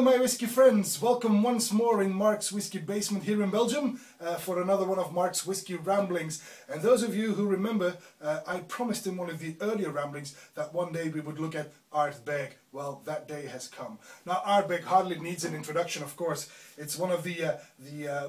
Hello my whiskey friends, welcome once more in Mark's Whiskey Basement here in Belgium for another one of Mark's Whiskey Ramblings. And those of you who remember, I promised in one of the earlier ramblings that one day we would look at Ardbeg. Well, that day has come. Now Ardbeg hardly needs an introduction, of course. It's one of the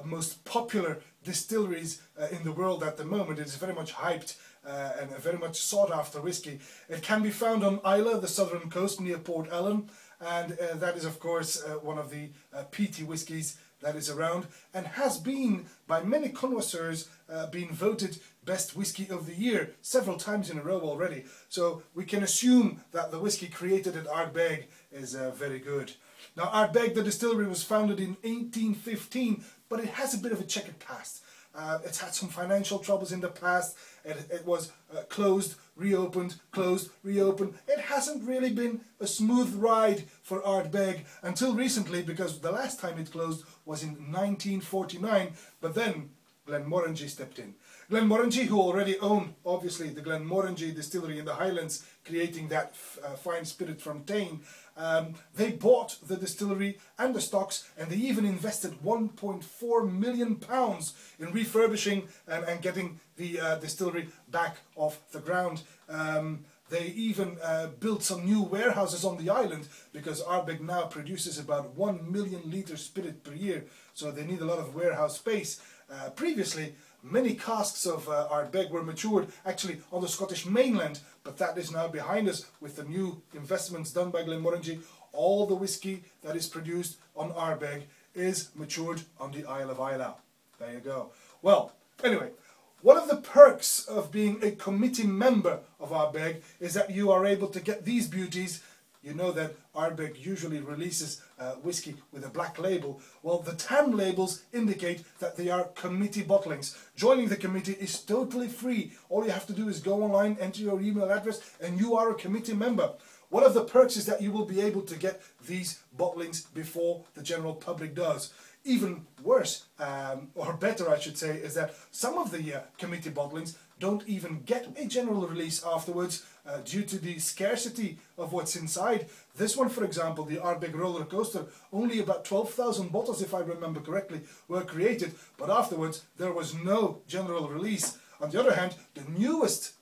most popular distilleries in the world at the moment. It is very much hyped and a very much sought after whiskey. It can be found on Islay, the southern coast near Port Ellen. And that is, of course, one of the peaty whiskies that is around and has been, by many connoisseurs, been voted best whiskey of the year several times in a row already. So we can assume that the whiskey created at Ardbeg is very good. Now, Ardbeg, the distillery, was founded in 1815, but it has a bit of a checkered past. It's had some financial troubles in the past. It was closed, reopened, closed, reopened. It hasn't really been a smooth ride for Ardbeg until recently, because the last time it closed was in 1949, but then Glenmorangie stepped in. Glenmorangie, who already owned, obviously, the Glenmorangie distillery in the Highlands, creating that fine spirit from Tain, they bought the distillery and the stocks, and they even invested £1.4 million in refurbishing and getting the distillery back off the ground. They even built some new warehouses on the island, because Ardbeg now produces about 1 million litre spirit per year, so they need a lot of warehouse space. Previously, many casks of Ardbeg were matured actually on the Scottish mainland, but that is now behind us with the new investments done by Glenmorangie. All the whiskey that is produced on Ardbeg is matured on the Isle of Islay. There you go. Well, anyway, one of the perks of being a committee member of Ardbeg is that you are able to get these beauties. You know that Ardbeg usually releases whiskey with a black label. Well, the tan labels indicate that they are committee bottlings. Joining the committee is totally free. All you have to do is go online, enter your email address, and you are a committee member. One of the perks is that you will be able to get these bottlings before the general public does. Even worse, or better I should say, is that some of the committee bottlings don't even get a general release afterwards due to the scarcity of what's inside. This one, for example, the Ardbeg Rollercoaster, only about 12,000 bottles, if I remember correctly, were created, but afterwards there was no general release. On the other hand, the newest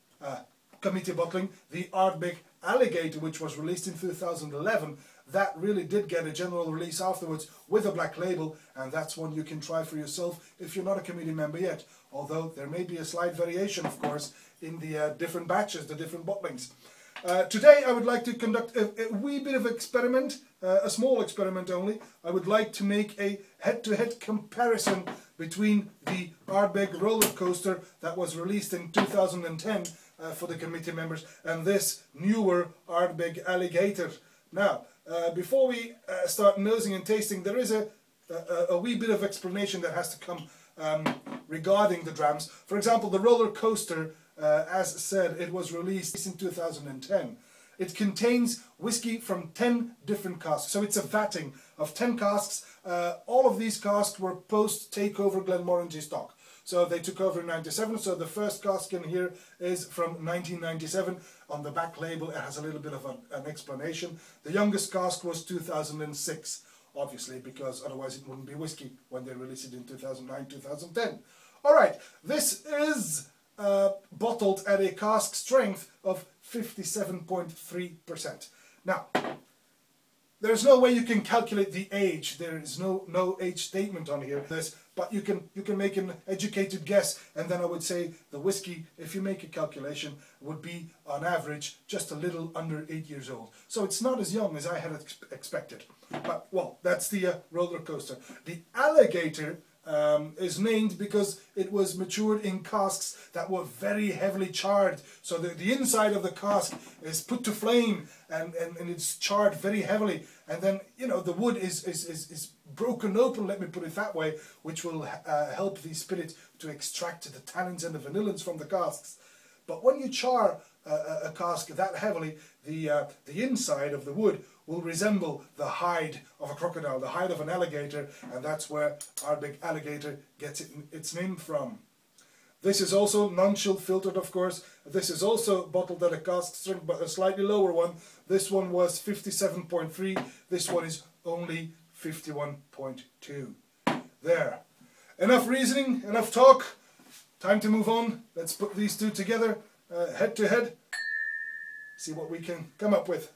committee bottling, the Ardbeg Alligator, which was released in 2011, that really did get a general release afterwards with a black label, and that's one you can try for yourself if you're not a committee member yet. Although there may be a slight variation, of course, in the different batches, the different bottlings. Today I would like to conduct a wee bit of experiment, a small experiment only. I would like to make a head-to-head comparison between the Ardbeg Rollercoaster that was released in 2010 for the committee members and this newer Ardbeg Alligator. Now, before we start nosing and tasting, there is a wee bit of explanation that has to come regarding the drams. For example, the Rollercoaster, as said, it was released in 2010. It contains whiskey from 10 different casks, so it's a vatting of 10 casks. All of these casks were post-takeover Glenmorangie stock. So they took over in 97, so the first cask in here is from 1997. On the back label it has a little bit of an explanation. The youngest cask was 2006, obviously, because otherwise it wouldn't be whiskey when they released it in 2009, 2010. Alright, this is bottled at a cask strength of 57.3%. Now, there's no way you can calculate the age. There is no age statement on here. But you can make an educated guess, and then I would say the whiskey, if you make a calculation, would be on average just a little under 8 years old. So it's not as young as I had expected. But well, that's the Rollercoaster. The Alligator is named because it was matured in casks that were very heavily charred. So the inside of the cask is put to flame and it's charred very heavily. And then, you know, the wood is broken open, let me put it that way, which will help the spirit to extract the tannins and the vanillins from the casks. But when you char a cask that heavily, the inside of the wood will resemble the hide of a crocodile, the hide of an alligator, and that's where Ardbeg Alligator gets its name from. This is also non-chill filtered, of course. This is also bottled at a cask strength, but a slightly lower one. This one was 57.3. This one is only 51.2. There. Enough reasoning, enough talk. Time to move on. Let's put these two together, head to head. See what we can come up with.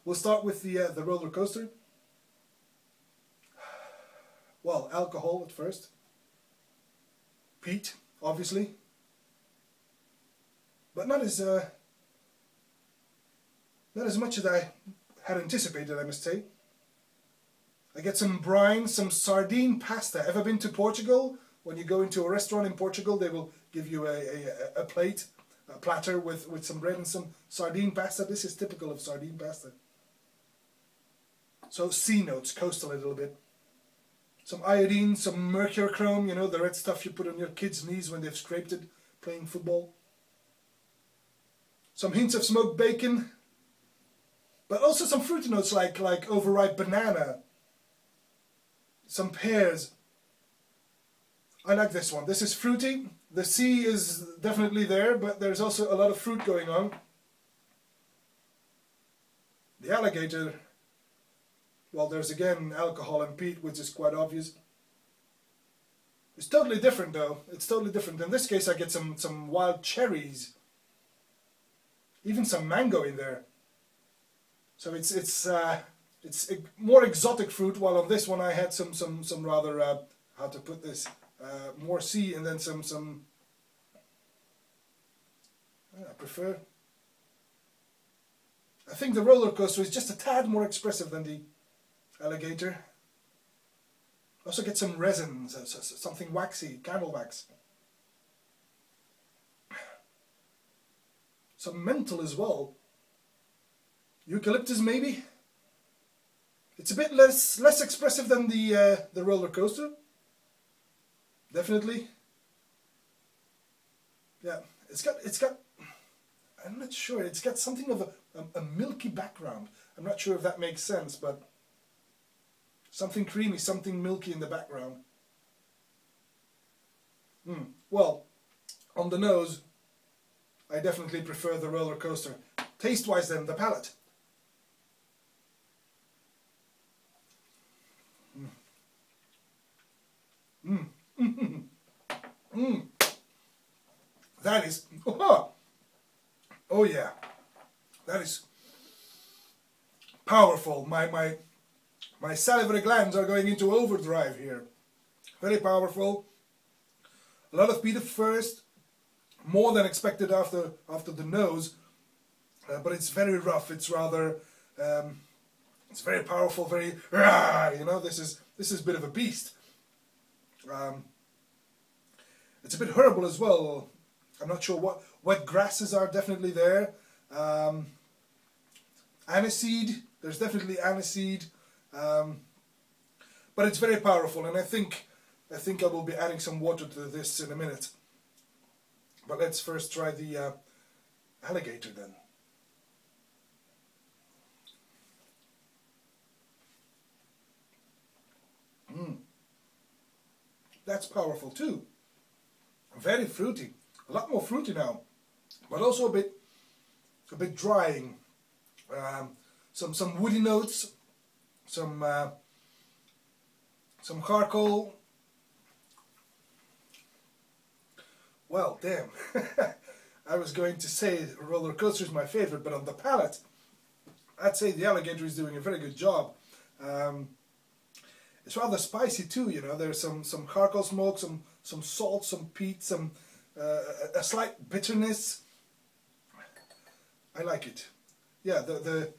We'll start with the roller coaster. Well, alcohol at first. Peat, obviously. But not as much as I had anticipated, I must say. I get some brine, some sardine pasta. Ever been to Portugal? When you go into a restaurant in Portugal, they will give you a plate, a platter with some bread and some sardine pasta. This is typical of sardine pasta. So sea notes, coastal a little bit. Some iodine, some mercurochrome, you know, the red stuff you put on your kids' knees when they've scraped it playing football. Some hints of smoked bacon. But also some fruity notes like overripe banana. Some pears. I like this one. This is fruity. The sea is definitely there, but there's also a lot of fruit going on. The alligator, well, there's again alcohol and peat, which is quite obvious. It's totally different though. It's totally different. In this case I get some wild cherries. Even some mango in there. So it's more exotic fruit, while on this one I had some rather, how to put this, more sea, and then some I think the roller coaster is just a tad more expressive than the alligator. Also get some resin, something waxy, candle wax. Some menthol as well. Eucalyptus maybe. It's a bit less expressive than the roller coaster. Definitely. Yeah, it's got. I'm not sure. It's got something of a milky background. I'm not sure if that makes sense, but something creamy, something milky in the background. Well, on the nose, I definitely prefer the roller coaster. Taste-wise, then, the palate. That is, oh yeah, that is powerful. My salivary glands are going into overdrive here. Very powerful. A lot of peat at first, more than expected after the nose, but it's very rough. It's rather, it's very powerful. Very, you know, this is a bit of a beast. It's a bit herbal as well. I'm not sure what wet grasses are definitely there. Aniseed, there's definitely aniseed, but it's very powerful, and I think I will be adding some water to this in a minute. But let's first try the alligator then. That's powerful too. Very fruity. A lot more fruity now, but also a bit drying. Some woody notes, some charcoal. Well, damn. I was going to say roller coaster is my favorite, but on the palate, I'd say the alligator is doing a very good job. It's rather spicy too, you know. There's some charcoal smoke, some salt, some peat, some a slight bitterness. I like it. Yeah, the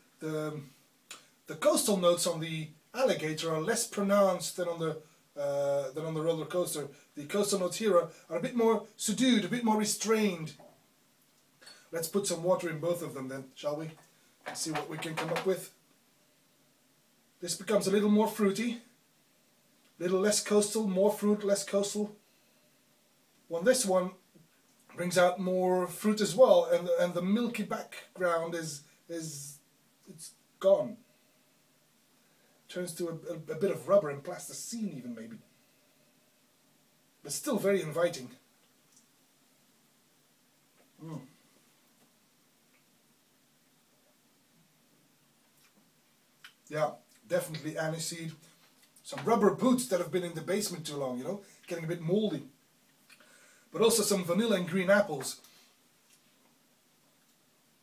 coastal notes on the alligator are less pronounced than on the roller coaster. The coastal notes here are a bit more subdued, a bit more restrained. Let's put some water in both of them then, shall we? And see what we can come up with. This becomes a little more fruity. A little less coastal, more fruit, less coastal. Well, this one brings out more fruit as well, and the milky background is it's gone. Turns to a bit of rubber and plasticine even maybe. But still very inviting. Yeah, definitely aniseed. rubber boots that have been in the basement too long, you know, getting a bit moldy. But also some vanilla and green apples.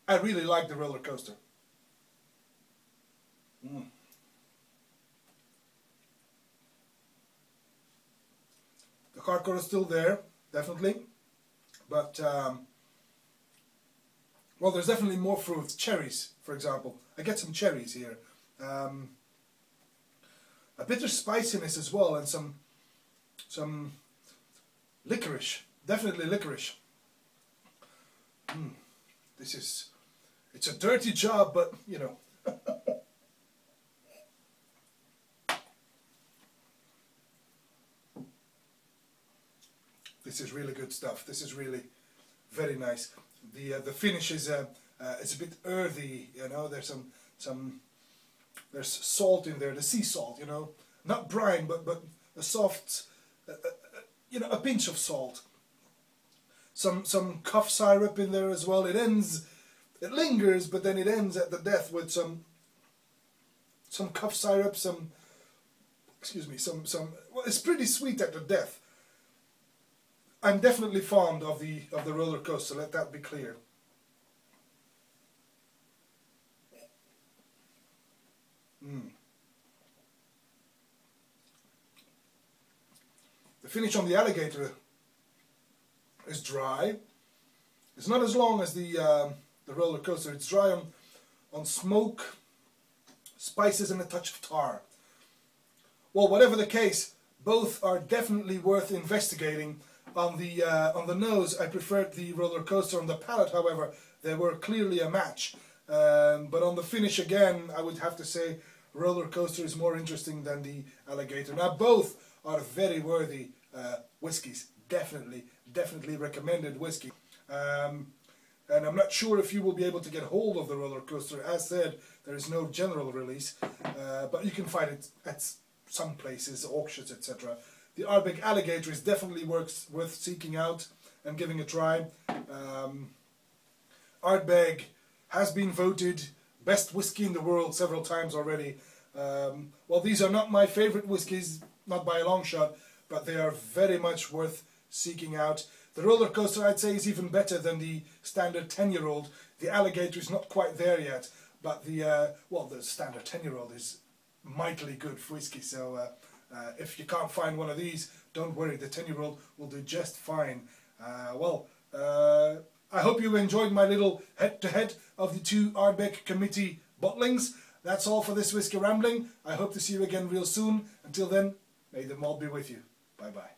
I really like the roller coaster. The hardcore is still there, definitely. But, well, there's definitely more fruit. Cherries, for example. I get some cherries here. A bitter spiciness as well, and some licorice. Definitely licorice. It's a dirty job, but, you know. This is really good stuff. This is really very nice. The finish is it's a bit earthy, you know. There's there's salt in there, the sea salt, you know, not brine, but a soft, you know, a pinch of salt. Some cough syrup in there as well. It lingers, but then it ends at the death with some cough syrup, excuse me, well, it's pretty sweet at the death. I'm definitely fond of the roller coaster, let that be clear. The finish on the Alligator is dry. It's not as long as the roller coaster. It's dry on smoke, spices, and a touch of tar. Well, whatever the case, both are definitely worth investigating. On the nose, I preferred the roller coaster. On the palate, however, they were clearly a match. But on the finish, again, I would have to say roller coaster is more interesting than the Alligator. Now, both are very worthy whiskies. Definitely recommended whiskey. And I'm not sure if you will be able to get hold of the roller coaster. As said, there is no general release, but you can find it at some places, auctions, etc. The Ardbeg Alligator is definitely worth seeking out and giving a try. Ardbeg has been voted best whiskey in the world several times already. Well, these are not my favorite whiskies, not by a long shot, but they are very much worth seeking out. The roller coaster, I'd say, is even better than the standard 10-year-old. The Alligator is not quite there yet, but the standard 10-year-old is mightily good whiskey. So if you can't find one of these, don't worry, the 10-year-old will do just fine. I hope you enjoyed my little head-to-head of the two Ardbeg Committee Bottlings. That's all for this Whiskey Rambling. I hope to see you again real soon. Until then, may the malt be with you. Bye-bye.